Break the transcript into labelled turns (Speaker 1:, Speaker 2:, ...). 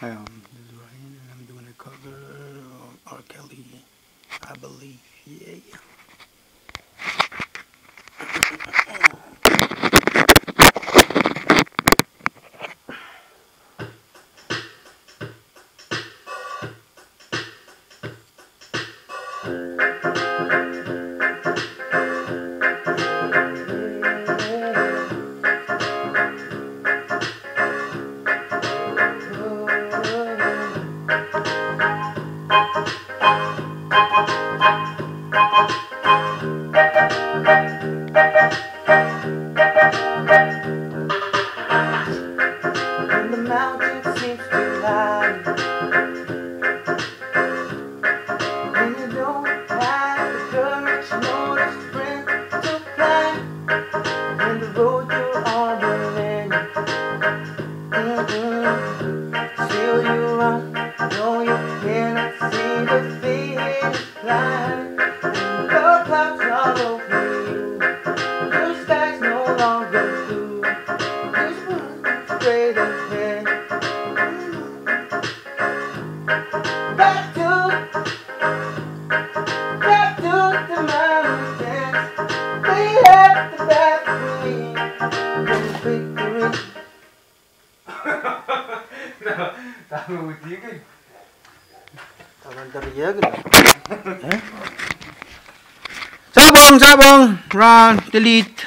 Speaker 1: This is Ryan, and I'm doing a cover of R. Kelly, I believe. Yeah. When the mountain seems too high, when you don't have the courage nor the strength to climb, when the road you're on will end, still you run, though you cannot see the finish line, and the clouds all over you, blue skies no longer blue, just one straight ahead. Back to the mountains, we have the battery and victory.
Speaker 2: No, dami utigil.
Speaker 1: Tagal-dariya Sabong! Run! Delete!